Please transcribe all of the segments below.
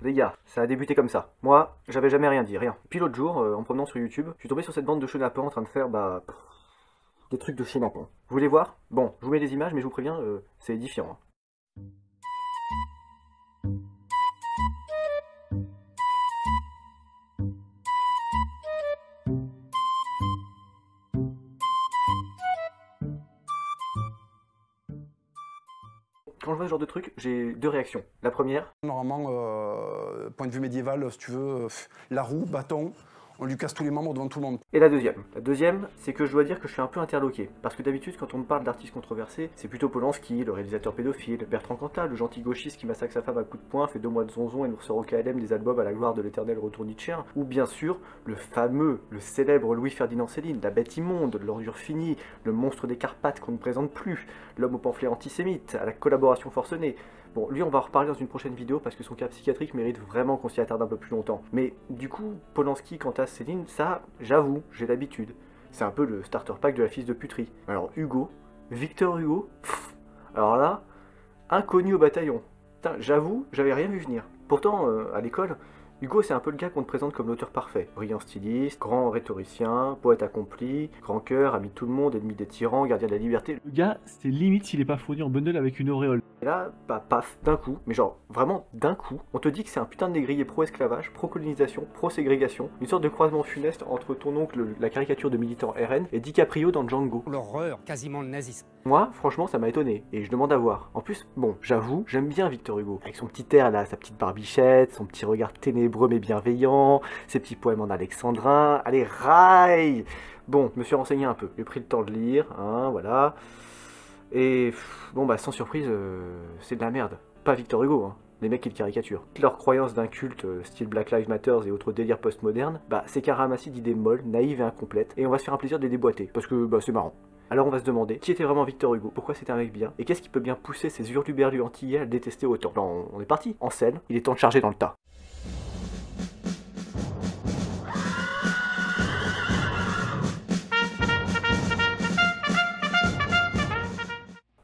les gars, ça a débuté comme ça. Moi, j'avais jamais rien dit, rien. Puis l'autre jour, en me promenant sur YouTube, je suis tombé sur cette bande de chenapans en train de faire, des trucs de chenapans. Vous voulez voir? Bon, je vous mets les images, mais je vous préviens, c'est édifiant, hein. Quand je vois ce genre de truc, j'ai deux réactions. La première, Normalement, point de vue médiéval, si tu veux, la roue, bâton, on lui casse tous les membres devant tout le monde. et la deuxième. La deuxième, c'est que je dois dire que je suis un peu interloqué. Parce que d'habitude, quand on me parle d'artistes controversés, c'est plutôt Polanski, le réalisateur pédophile, Bertrand Cantat, le gentil gauchiste qui massacre sa femme à coups de poing, fait 2 mois de zonzon et nous ressort au KLM des albums à la gloire de l'éternel retour Nietzsche, ou bien sûr, le fameux, le célèbre Louis-Ferdinand Céline, la bête immonde, l'ordure finie, le monstre des Carpates qu'on ne présente plus, l'homme au pamphlet antisémite, à la collaboration forcenée. Bon, lui, on va en reparler dans une prochaine vidéo parce que son cas psychiatrique mérite vraiment qu'on s'y attarde un peu plus longtemps. Mais du coup, Polanski, Cantat, Céline, ça, j'avoue, j'ai l'habitude. C'est un peu le starter pack de la fils de puterie. Alors Hugo, Victor Hugo, alors là, inconnu au bataillon. Putain, j'avoue, j'avais rien vu venir. Pourtant, à l'école, Hugo, c'est un peu le gars qu'on te présente comme l'auteur parfait. Brillant styliste, grand rhétoricien, poète accompli, grand cœur, ami de tout le monde, ennemi des tyrans, gardien de la liberté. Le gars, c'est limite s'il est pas fourni en bundle avec une auréole. Et là, bah paf, d'un coup, mais genre vraiment d'un coup, on te dit que c'est un putain de négrier pro-esclavage, pro-colonisation, pro-ségrégation, une sorte de croisement funeste entre ton oncle, la caricature de militant RN, et DiCaprio dans Django. L'horreur, quasiment le nazisme. Moi, franchement, ça m'a étonné, et je demande à voir. En plus, bon, j'avoue, j'aime bien Victor Hugo, avec son petit air là, sa petite barbichette, son petit regard ténébreux mais bienveillant, ses petits poèmes en alexandrin, allez, raille. Bon, je me suis renseigné un peu, j'ai pris le temps de lire, hein, voilà. Et bon bah sans surprise, c'est de la merde. Pas Victor Hugo, hein. Les mecs qui le caricaturent. Leur croyance d'un culte style Black Lives Matter et autres délires postmodernes, bah c'est qu'un ramassis d'idées molles, naïves et incomplètes, et on va se faire un plaisir de les déboîter, parce que bah c'est marrant. Alors on va se demander, qui était vraiment Victor Hugo? Pourquoi c'était un mec bien? Et qu'est-ce qui peut bien pousser ces hurluberlus antillais à le détester autant? Alors on est parti, en scène, il est temps de charger dans le tas.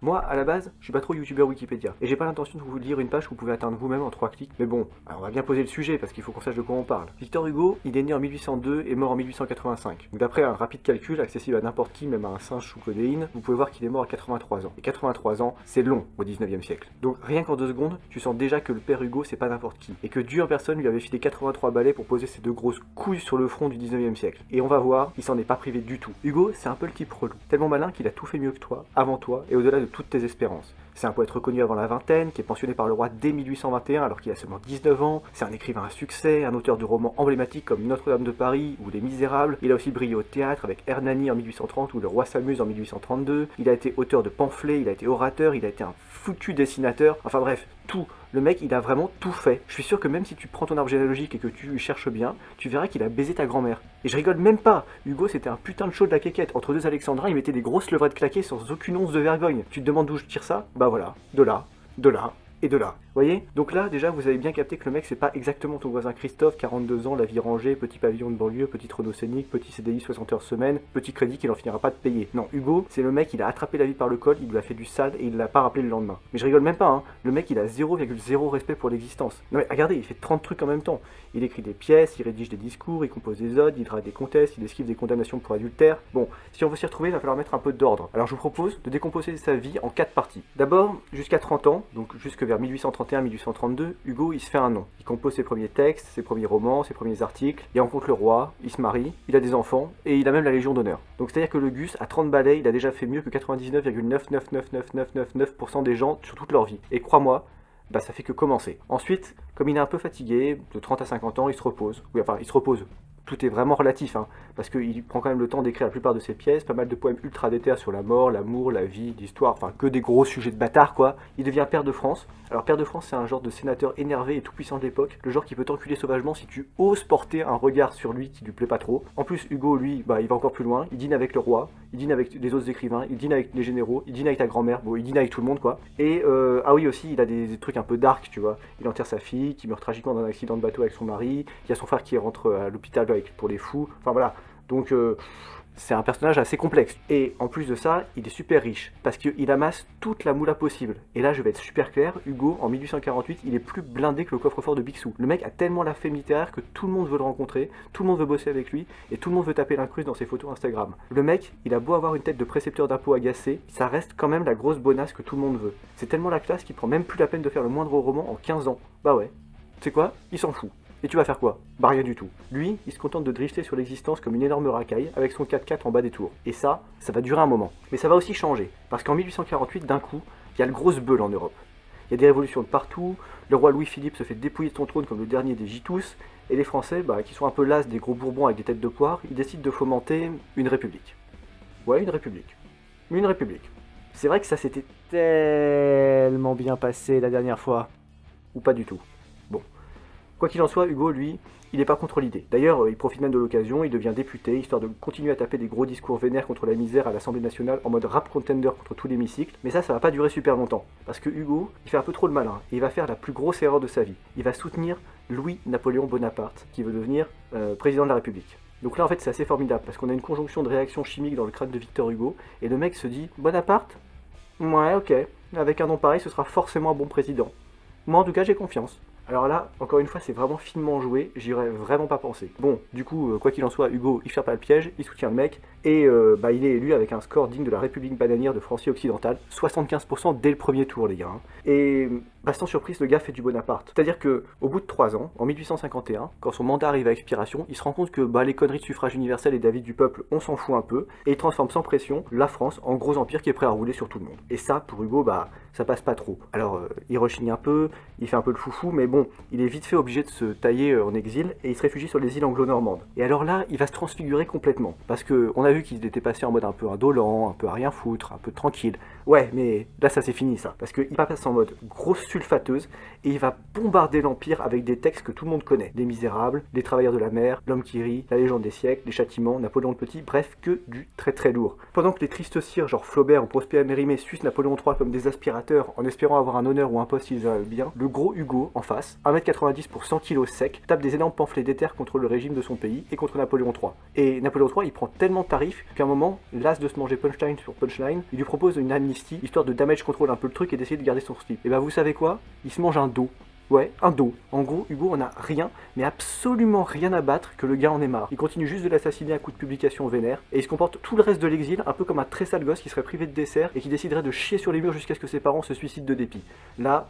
Moi, à la base, je suis pas trop youtubeur Wikipédia, et j'ai pas l'intention de vous lire une page que vous pouvez atteindre vous-même en 3 clics, mais bon, alors on va bien poser le sujet, parce qu'il faut qu'on sache de quoi on parle. Victor Hugo, il est né en 1802 et mort en 1885. Donc d'après un rapide calcul, accessible à n'importe qui, même à un singe sous codéine, vous pouvez voir qu'il est mort à 83 ans. Et 83 ans, c'est long au 19e siècle. Donc rien qu'en 2 secondes, tu sens déjà que le père Hugo, c'est pas n'importe qui, et que Dieu en personne lui avait filé 83 balais pour poser ses 2 grosses couilles sur le front du 19e siècle. Et on va voir, il s'en est pas privé du tout. Hugo, c'est un peu le type relou, tellement malin qu'il a tout fait mieux que toi, avant toi, et au-delà de toutes tes espérances. C'est un poète reconnu avant la vingtaine, qui est pensionné par le roi dès 1821 alors qu'il a seulement 19 ans. C'est un écrivain à succès, un auteur de romans emblématiques comme Notre-Dame de Paris ou Les Misérables. Il a aussi brillé au théâtre avec Hernani en 1830 ou Le Roi s'amuse en 1832. Il a été auteur de pamphlets, il a été orateur, il a été un foutu dessinateur. Enfin bref, tout. Le mec, il a vraiment tout fait. Je suis sûr que même si tu prends ton arbre généalogique et que tu cherches bien, tu verras qu'il a baisé ta grand-mère. Et je rigole même pas. Hugo, c'était un putain de show de la quéquette. Entre 2 alexandrins, il mettait des grosses levrettes claquées sans aucune once de vergogne. Tu te demandes d'où je tire ça? Bah voilà, de là, de là et de là. Voyez? Donc là, déjà, vous avez bien capté que le mec, c'est pas exactement ton voisin Christophe, 42 ans, la vie rangée, petit pavillon de banlieue, petite Renault Scénic, petit CDI 60 heures semaine, petit crédit qu'il en finira pas de payer. Non, Hugo, c'est le mec, il a attrapé la vie par le col, il lui a fait du sale et il l'a pas rappelé le lendemain. Mais je rigole même pas, hein. Le mec, il a 0,0 respect pour l'existence. Non mais regardez, il fait 30 trucs en même temps. Il écrit des pièces, il rédige des discours, il compose des odes, il drague des comtesses, il esquive des condamnations pour adultère. Bon, si on veut s'y retrouver, il va falloir mettre un peu d'ordre. Alors je vous propose de décomposer sa vie en 4 parties. D'abord, jusqu'à 30 ans, donc jusque vers 1831-1832, Hugo, il se fait un nom. Il compose ses premiers textes, ses premiers romans, ses premiers articles, il rencontre le roi, il se marie, il a des enfants, et il a même la Légion d'honneur. Donc c'est-à-dire que le Gus, à 30 balais, il a déjà fait mieux que 99,999999% des gens sur toute leur vie. Et crois-moi, bah ça fait que commencer. Ensuite, comme il est un peu fatigué, de 30 à 50 ans, il se repose. Oui, enfin, il se repose. Tout est vraiment relatif, hein, parce qu'il prend quand même le temps d'écrire la plupart de ses pièces, pas mal de poèmes ultra déter sur la mort, l'amour, la vie, l'histoire, enfin que des gros sujets de bâtard quoi. Il devient pair de France. Alors pair de France, c'est un genre de sénateur énervé et tout puissant de l'époque, le genre qui peut t'enculer sauvagement si tu oses porter un regard sur lui qui lui plaît pas trop. En plus, Hugo, lui, bah il va encore plus loin, il dîne avec le roi, il dîne avec les autres écrivains, il dîne avec les généraux, il dîne avec ta grand-mère, bon il dîne avec tout le monde quoi. Et ah oui aussi, il a des trucs un peu dark, tu vois. Il enterre sa fille, qui meurt tragiquement dans un accident de bateau avec son mari, il y a son frère qui rentre à l'hôpital pour les fous. Enfin voilà, donc c'est un personnage assez complexe. Et en plus de ça, il est super riche, parce qu'il amasse toute la moula possible. Et là, je vais être super clair, Hugo, en 1848, il est plus blindé que le coffre-fort de Picsou. Le mec a tellement la fame littéraire que tout le monde veut le rencontrer, tout le monde veut bosser avec lui, et tout le monde veut taper l'incruste dans ses photos Instagram. Le mec, il a beau avoir une tête de précepteur d'impôts agacé, ça reste quand même la grosse bonasse que tout le monde veut. C'est tellement la classe qu'il prend même plus la peine de faire le moindre roman en 15 ans. Bah ouais. Tu sais quoi? Il s'en fout. Et tu vas faire quoi? Bah rien du tout. Lui, il se contente de drifter sur l'existence comme une énorme racaille avec son 4x4 en bas des tours. Et ça va durer un moment. Mais ça va aussi changer. Parce qu'en 1848, d'un coup, il y a le gros beul en Europe. Il y a des révolutions de partout, le roi Louis-Philippe se fait dépouiller de son trône comme le dernier des Gitous, et les Français, qui sont un peu las des gros bourbons avec des têtes de poire, ils décident de fomenter une république. Ouais, une république. Une république. C'est vrai que ça s'était tellement bien passé la dernière fois. Ou pas du tout. Bon. Quoi qu'il en soit, Hugo, lui, il n'est pas contre l'idée. D'ailleurs, il profite même de l'occasion, il devient député, histoire de continuer à taper des gros discours vénères contre la misère à l'Assemblée nationale en mode rap contender contre tout l'hémicycle. Mais ça va pas durer super longtemps. Parce que Hugo, il fait un peu trop le malin, et il va faire la plus grosse erreur de sa vie. Il va soutenir Louis-Napoléon Bonaparte, qui veut devenir président de la République. Donc là, en fait, c'est assez formidable, parce qu'on a une conjonction de réactions chimiques dans le crâne de Victor Hugo, et le mec se dit « Bonaparte? Ouais, ok. Avec un nom pareil, ce sera forcément un bon président. Moi, en tout cas, j'ai confiance. » Alors là, encore une fois, c'est vraiment finement joué, j'y aurais vraiment pas pensé. Bon, du coup, quoi qu'il en soit, Hugo, il fait pas le piège, il soutient le mec, et il est élu avec un score digne de la République bananière de Francie occidentale, 75% dès le premier tour, les gars. Et sans surprise, le gars fait du Bonaparte. C'est-à-dire que au bout de 3 ans, en 1851, quand son mandat arrive à expiration, il se rend compte que les conneries de suffrage universel et d'avis du peuple, on s'en fout un peu, et il transforme sans pression la France en gros empire qui est prêt à rouler sur tout le monde. Et ça, pour Hugo, ça passe pas trop. Alors, il rechigne un peu, il fait un peu le foufou, mais bon, il est vite fait obligé de se tailler en exil, et il se réfugie sur les îles anglo-normandes. Et alors là, il va se transfigurer complètement, parce que on a vu qu'il était passé en mode un peu indolent, un peu à rien foutre, un peu tranquille. Ouais, mais là, ça c'est fini, ça. Parce qu'il passe en mode grosse sulfateuse, et il va bombarder l'Empire avec des textes que tout le monde connaît. Les Misérables, Les Travailleurs de la Mer, L'Homme qui rit, La Légende des siècles, Les Châtiments, Napoléon le Petit, bref, que du très très lourd. Pendant que les tristes cires, genre Flaubert ou Prosper Mérimée, sucent Napoléon III comme des aspirateurs en espérant avoir un honneur ou un poste s'ils va bien, le gros Hugo, en face, 1m90 pour 100 kg sec, tape des énormes pamphlets d'éther contre le régime de son pays et contre Napoléon III. Et Napoléon III, il prend tellement de tarifs qu'à un moment, las de se manger punchline sur punchline, il lui propose une amnistie, histoire de damage control un peu le truc et d'essayer de garder son slip. Et vous savez quoi? Il se mange un dos. Ouais, un dos. En gros, Hugo on a rien, mais absolument rien à battre que le gars en ait marre. Il continue juste de l'assassiner à coups de publications vénères, et il se comporte tout le reste de l'exil un peu comme un très sale gosse qui serait privé de dessert et qui déciderait de chier sur les murs jusqu'à ce que ses parents se suicident de dépit. Là,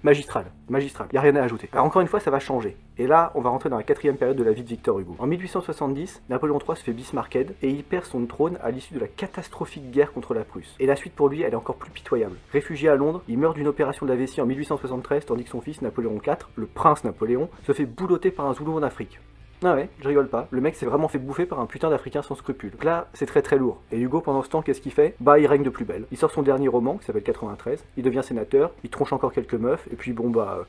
magistral, magistral, y a rien à ajouter. Alors encore une fois, ça va changer. Et là, on va rentrer dans la 4e période de la vie de Victor Hugo. En 1870, Napoléon III se fait Bismarcked et il perd son trône à l'issue de la catastrophique guerre contre la Prusse. Et la suite pour lui, elle est encore plus pitoyable. Réfugié à Londres, il meurt d'une opération de la vessie en 1873, tandis que son fils Napoléon IV, le prince Napoléon, se fait boulotter par un Zoulou en Afrique. Ah ouais, je rigole pas, le mec s'est vraiment fait bouffer par un putain d'Africain sans scrupules. Donc là, c'est très très lourd. Et Hugo, pendant ce temps, qu'est-ce qu'il fait? Il règne de plus belle. Il sort son dernier roman, qui s'appelle 93, il devient sénateur, il tronche encore quelques meufs, et puis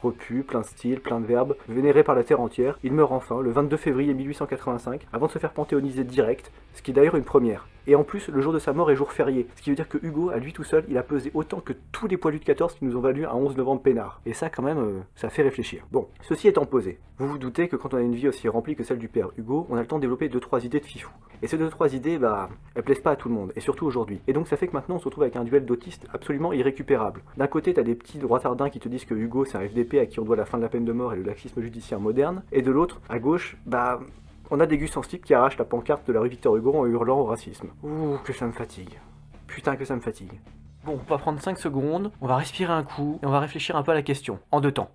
repu, plein de style, plein de verbes, vénéré par la terre entière, il meurt enfin, le 22 février 1885, avant de se faire panthéoniser direct, ce qui est d'ailleurs une première. Et en plus, le jour de sa mort est jour férié, ce qui veut dire que Hugo, à lui tout seul, il a pesé autant que tous les poilus de 14 qui nous ont valu un 11 novembre peinard. Et ça, quand même, ça fait réfléchir. Bon, ceci étant posé, vous vous doutez que quand on a une vie aussi remplie que celle du père Hugo, on a le temps de développer 2-3 idées de fifou. Et ces 2-3 idées, elles plaisent pas à tout le monde, et surtout aujourd'hui. Et donc ça fait que maintenant on se retrouve avec un duel d'autistes absolument irrécupérable. D'un côté, t'as des petits droitardins qui te disent que Hugo c'est un FDP à qui on doit la fin de la peine de mort et le laxisme judiciaire moderne, et de l'autre, à gauche, on a des gus sans slip qui arrachent la pancarte de la rue Victor Hugo en hurlant au racisme. Ouh, que ça me fatigue. Putain que ça me fatigue. Bon, on va prendre 5 secondes, on va respirer un coup, et on va réfléchir un peu à la question, en 2 temps.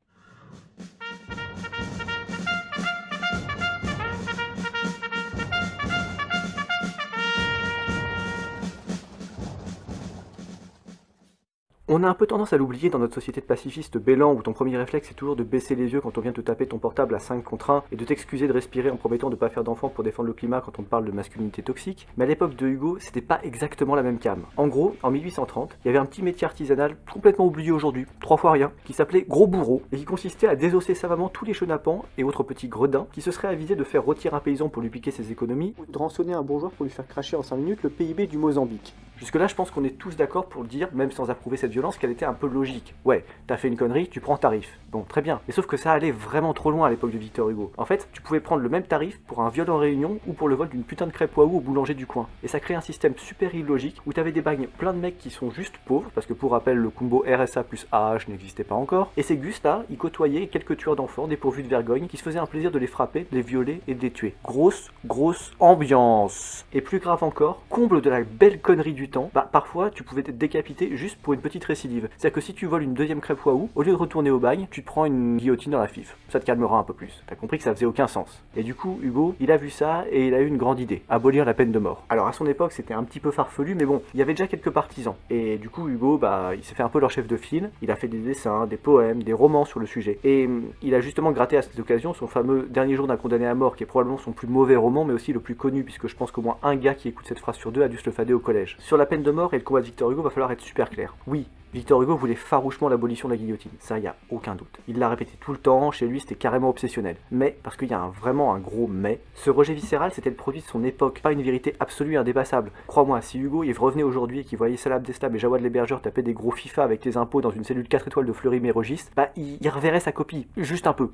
On a un peu tendance à l'oublier dans notre société de pacifistes bêlants où ton premier réflexe est toujours de baisser les yeux quand on vient te taper ton portable à 5 contre 1 et de t'excuser de respirer en promettant de pas faire d'enfants pour défendre le climat quand on te parle de masculinité toxique. Mais à l'époque de Hugo, c'était pas exactement la même came. En gros, en 1830, il y avait un petit métier artisanal complètement oublié aujourd'hui, 3 fois rien, qui s'appelait gros bourreau et qui consistait à désosser savamment tous les chenapans et autres petits gredins qui se seraient avisés de faire rôtir un paysan pour lui piquer ses économies ou de rançonner un bourgeois pour lui faire cracher en 5 minutes le PIB du Mozambique. Jusque-là, je pense qu'on est tous d'accord pour le dire, même sans approuver cette violence, qu'elle était un peu logique. Ouais, t'as fait une connerie, tu prends tarif. Bon, très bien. Mais sauf que ça allait vraiment trop loin à l'époque de Victor Hugo. En fait, tu pouvais prendre le même tarif pour un viol en réunion ou pour le vol d'une putain de crêpe Waouh au boulanger du coin. Et ça crée un système super illogique où t'avais des bagnes plein de mecs qui sont juste pauvres, parce que pour rappel, le combo RSA plus AH n'existait pas encore. Et ces gus là, ils côtoyaient quelques tueurs d'enfants dépourvus de vergogne qui se faisaient un plaisir de les frapper, de les violer et de les tuer. Grosse ambiance. Et plus grave encore, comble de la belle connerie du temps, bah parfois tu pouvais être décapité juste pour une petite récidive. C'est-à-dire que si tu voles une deuxième crêpe Waouh, au lieu de retourner au bagne, tu te prends une guillotine dans la fif. Ça te calmera un peu plus. T'as compris que ça faisait aucun sens. Et du coup, Hugo, il a vu ça et il a eu une grande idée, abolir la peine de mort. Alors à son époque, c'était un petit peu farfelu, mais bon, il y avait déjà quelques partisans. Et du coup, Hugo, bah, il s'est fait un peu leur chef de file. Il a fait des dessins, des poèmes, des romans sur le sujet. Et il a justement gratté à cette occasion son fameux Dernier jour d'un condamné à mort, qui est probablement son plus mauvais roman, mais aussi le plus connu, puisque je pense qu'au moins un gars qui écoute cette phrase sur deux a dû se le fader au collège. Sur la peine de mort et le combat de Victor Hugo, va falloir être super clair. Oui, Victor Hugo voulait farouchement l'abolition de la guillotine, ça y a aucun doute. Il l'a répété tout le temps, chez lui c'était carrément obsessionnel. Mais, parce qu'il y a vraiment un gros mais, ce rejet viscéral c'était le produit de son époque, pas une vérité absolue et indépassable. Crois-moi, si Hugo il revenait aujourd'hui et qu'il voyait Salah Abdeslam et Jawad l'hébergeur taper des gros FIFA avec tes impôts dans une cellule 4 étoiles de Fleury-Mérogis, bah il reverrait sa copie, juste un peu.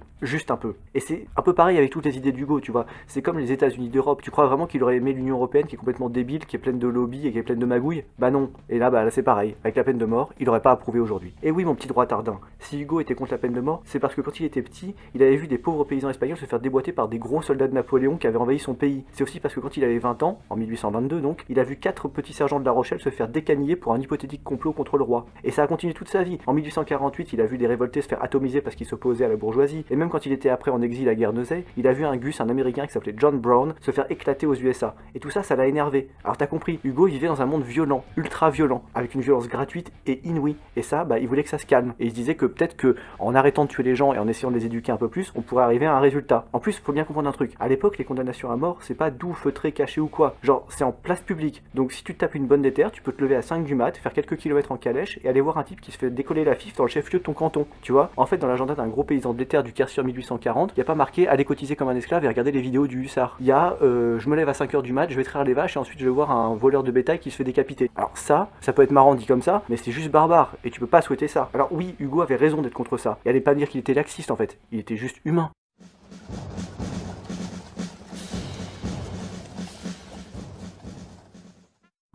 Et c'est un peu pareil avec toutes les idées d'Hugo, tu vois. C'est comme les États-Unis d'Europe, tu crois vraiment qu'il aurait aimé l'Union Européenne qui est complètement débile, qui est pleine de lobbies et qui est pleine de magouilles? Bah non. Et là, bah là c'est pareil, avec la peine de mort, il aurait pas approuvé aujourd'hui. Et oui mon petit droit tardin, si Hugo était contre la peine de mort, c'est parce que quand il était petit, il avait vu des pauvres paysans espagnols se faire déboîter par des gros soldats de Napoléon qui avaient envahi son pays. C'est aussi parce que quand il avait 20 ans, en 1822 donc, il a vu 4 petits sergents de La Rochelle se faire décaniller pour un hypothétique complot contre le roi. Et ça a continué toute sa vie. En 1848, il a vu des révoltés se faire atomiser parce qu'ils s'opposaient à la bourgeoisie. Et même quand il était après en exil à Guernesey, il a vu un gus, un américain qui s'appelait John Brown, se faire éclater aux USA. Et tout ça, ça l'a énervé. Alors t'as compris, Hugo vivait dans un monde violent, ultra violent, avec une violence gratuite et inouïe. Et ça, bah il voulait que ça se calme. Et il se disait que peut-être que en arrêtant de tuer les gens et en essayant de les éduquer un peu plus, on pourrait arriver à un résultat. En plus, faut bien comprendre un truc. À l'époque, les condamnations à mort, c'est pas doux, feutré, caché ou quoi. Genre, c'est en place publique. Donc si tu te tapes une bonne déterre, tu peux te lever à 5 du mat, faire quelques kilomètres en calèche et aller voir un type qui se fait décoller la fif dans le chef-lieu de ton canton. Tu vois? En fait, dans l'agenda d'un gros paysan de déterre du Quercy en 1840, y a pas marqué aller cotiser comme un esclave et regarder les vidéos du hussard. Il y a je me lève à 5h du mat, je vais traire les vaches et ensuite je vais voir un voleur de bétail qui se fait décapiter. Alors ça peut être marrant dit comme ça, mais c'est juste barbare et tu peux pas souhaiter ça. Alors oui, Hugo avait raison d'être contre ça. Et allez pas me dire qu'il était laxiste en fait, il était juste humain.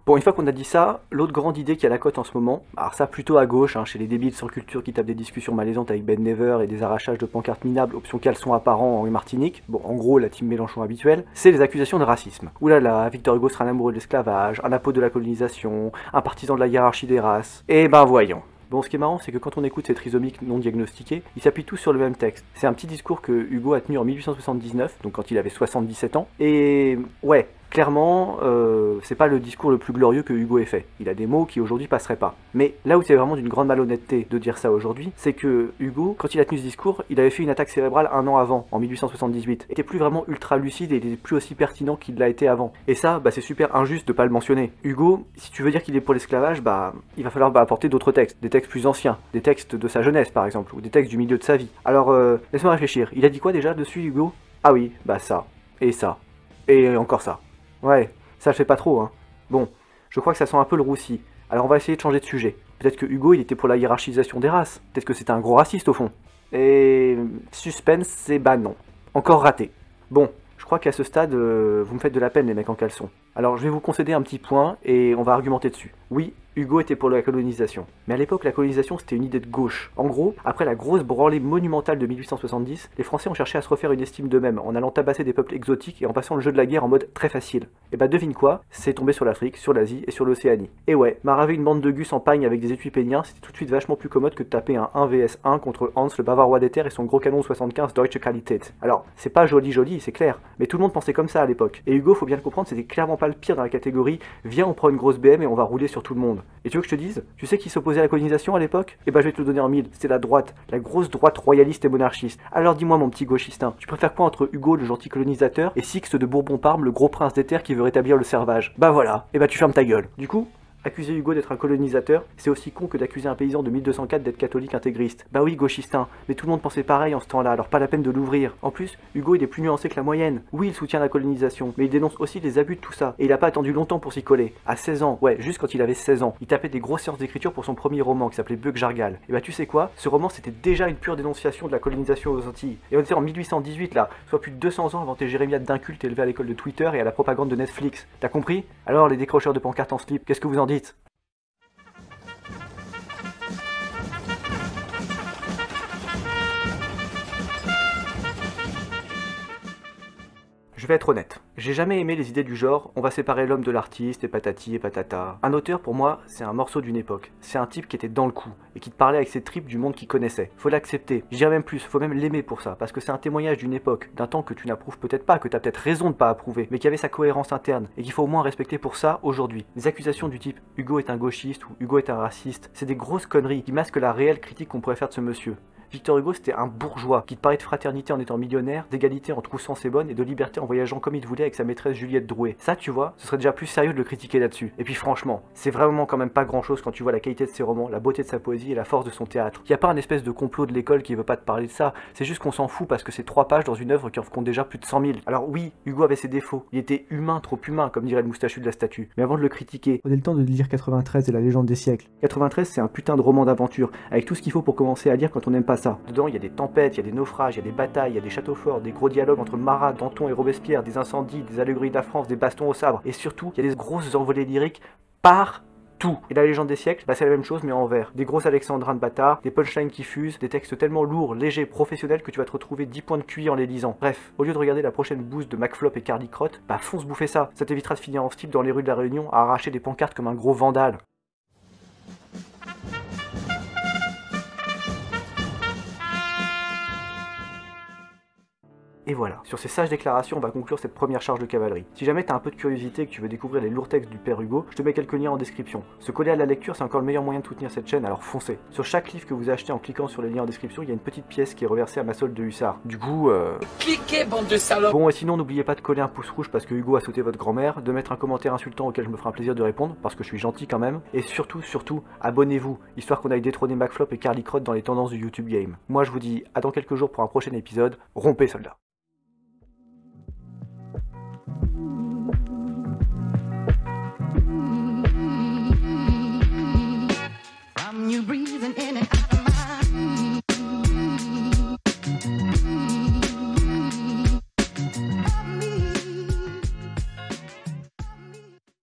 Bon, une fois qu'on a dit ça, l'autre grande idée qui a la cote en ce moment, alors ça plutôt à gauche, chez les débiles sans culture qui tapent des discussions malaisantes avec Ben Never et des arrachages de pancartes minables, option caleçon apparent en Martinique, bon en gros la team Mélenchon habituelle, c'est les accusations de racisme. Oulala, Victor Hugo sera un amoureux de l'esclavage, un apôtre de la colonisation, un partisan de la hiérarchie des races, et ben voyons. Bon, ce qui est marrant, c'est que quand on écoute ces trisomiques non diagnostiqués, ils s'appuient tous sur le même texte. C'est un petit discours que Hugo a tenu en 1879, donc quand il avait 77 ans, et ouais, clairement, c'est pas le discours le plus glorieux que Hugo ait fait. Il a des mots qui aujourd'hui passeraient pas. Mais là où c'est vraiment d'une grande malhonnêteté de dire ça aujourd'hui, c'est que Hugo, quand il a tenu ce discours, il avait fait une attaque cérébrale un an avant, en 1878. Il était plus vraiment ultra lucide et il était plus aussi pertinent qu'il l'a été avant. Et ça, bah c'est super injuste de pas le mentionner. Hugo, si tu veux dire qu'il est pour l'esclavage, bah il va falloir apporter d'autres textes, des textes plus anciens, des textes de sa jeunesse par exemple, ou des textes du milieu de sa vie. Alors, laisse-moi réfléchir. Il a dit quoi déjà dessus, Hugo? Ah oui, bah ça, et encore ça. Ouais, ça le fait pas trop, hein. Bon, je crois que ça sent un peu le roussi. Alors on va essayer de changer de sujet. Peut-être que Hugo, il était pour la hiérarchisation des races. Peut-être que c'était un gros raciste au fond. Et suspense, c'est bah non. Encore raté. Bon, je crois qu'à ce stade, vous me faites de la peine les mecs en caleçon. Alors je vais vous concéder un petit point et on va argumenter dessus. Oui, Hugo était pour la colonisation. Mais à l'époque, la colonisation, c'était une idée de gauche. En gros, après la grosse branlée monumentale de 1870, les Français ont cherché à se refaire une estime d'eux-mêmes, en allant tabasser des peuples exotiques et en passant le jeu de la guerre en mode très facile. Et bah devine quoi, c'est tombé sur l'Afrique, sur l'Asie et sur l'Océanie. Et ouais, maraver une bande de gus en pagne avec des étuis péniens, c'était tout de suite vachement plus commode que de taper un 1 vs 1 contre Hans, le bavarois des terres et son gros canon 75 Deutsche Qualität. Alors, c'est pas joli, c'est clair, mais tout le monde pensait comme ça à l'époque. Et Hugo, faut bien le comprendre, c'était clairement pas le pire dans la catégorie « Viens, on prend une grosse BM et on va rouler sur tout le monde ». Et tu veux que je te dise, tu sais qui s'opposait à la colonisation à l'époque? Eh ben je vais te le donner en mille, c'était la droite, la grosse droite royaliste et monarchiste. Alors dis-moi mon petit gauchistin, tu préfères quoi entre Hugo le gentil colonisateur et Sixte de Bourbon-Parme, le gros prince des terres qui veut rétablir le servage? Bah voilà, et bah tu fermes ta gueule. Du coup, Accuser Hugo d'être un colonisateur, c'est aussi con que d'accuser un paysan de 1204 d'être catholique intégriste. Bah oui, gauchistin, mais tout le monde pensait pareil en ce temps-là, alors pas la peine de l'ouvrir. En plus, Hugo il est plus nuancé que la moyenne. Oui, il soutient la colonisation, mais il dénonce aussi les abus de tout ça. Et il a pas attendu longtemps pour s'y coller. À 16 ans, ouais, juste quand il avait 16 ans, il tapait des grosses séances d'écriture pour son premier roman qui s'appelait Bug Jargal. Et bah tu sais quoi, ce roman c'était déjà une pure dénonciation de la colonisation aux Antilles. Et on était en 1818 là, soit plus de 200 ans avant tes jérémiades d'inculte élevés à l'école de Twitter et à la propagande de Netflix. T'as compris? Alors les décrocheurs de pancartes en slip, qu'est-ce que vous en dites? Je vais être honnête, j'ai jamais aimé les idées du genre on va séparer l'homme de l'artiste et patati et patata. Un auteur pour moi c'est un morceau d'une époque, c'est un type qui était dans le coup et qui te parlait avec ses tripes du monde qu'il connaissait. Faut l'accepter, je dirais même plus, faut même l'aimer pour ça, parce que c'est un témoignage d'une époque, d'un temps que tu n'approuves peut-être pas, que t'as peut-être raison de pas approuver, mais qui avait sa cohérence interne et qu'il faut au moins respecter pour ça aujourd'hui. Les accusations du type Hugo est un gauchiste ou Hugo est un raciste, c'est des grosses conneries qui masquent la réelle critique qu'on pourrait faire de ce monsieur. Victor Hugo c'était un bourgeois qui te parlait de fraternité en étant millionnaire, d'égalité en troussant ses bonnes et de liberté en voyageant comme il voulait avec sa maîtresse Juliette Drouet. Ça tu vois, ce serait déjà plus sérieux de le critiquer là-dessus. Et puis franchement, c'est vraiment quand même pas grand chose quand tu vois la qualité de ses romans, la beauté de sa poésie et la force de son théâtre. Y a pas un espèce de complot de l'école qui veut pas te parler de ça, c'est juste qu'on s'en fout parce que c'est 3 pages dans une œuvre qui en compte déjà plus de 100 000. Alors oui, Hugo avait ses défauts, il était humain, trop humain comme dirait le moustachu de la statue. Mais avant de le critiquer, Prenez le temps de lire 93 et la légende des siècles. 93 c'est un putain de roman d'aventure, avec tout ce qu'il faut pour commencer à lire quand on n'aime pas ça. Dedans il y a des tempêtes, il y a des naufrages, il y a des batailles, il y a des châteaux forts, des gros dialogues entre Marat, Danton et Robespierre, des incendies, des allégories de la France, des bastons au sabre, et surtout il y a des grosses envolées lyriques partout. Et la légende des siècles, bah c'est la même chose mais en vers. Des gros alexandrins de bâtards, des punchlines qui fusent, des textes tellement lourds, légers, professionnels que tu vas te retrouver 10 points de QI en les lisant. Bref, au lieu de regarder la prochaine boost de McFlop et Carly Crotte, bah fonce bouffer ça. Ça t'évitera de finir en slip dans les rues de la Réunion à arracher des pancartes comme un gros vandale. Et voilà, sur ces sages déclarations, on va conclure cette première charge de cavalerie. Si jamais t'as un peu de curiosité et que tu veux découvrir les lourds textes du père Hugo, je te mets quelques liens en description. Se coller à la lecture, c'est encore le meilleur moyen de soutenir cette chaîne, alors foncez. Sur chaque livre que vous achetez en cliquant sur les liens en description, il y a une petite pièce qui est reversée à ma solde de hussard. Du coup, Cliquez, bande de salopes. Bon, et sinon, n'oubliez pas de coller un pouce rouge parce que Hugo a sauté votre grand-mère, de mettre un commentaire insultant auquel je me ferai un plaisir de répondre, parce que je suis gentil quand même, et surtout, abonnez-vous, histoire qu'on aille détrôner McFlop et Carly Crotte dans les tendances du YouTube Game. Moi, je vous dis à dans quelques jours pour un prochain épisode. Rompez, soldats. You breathing in and out of my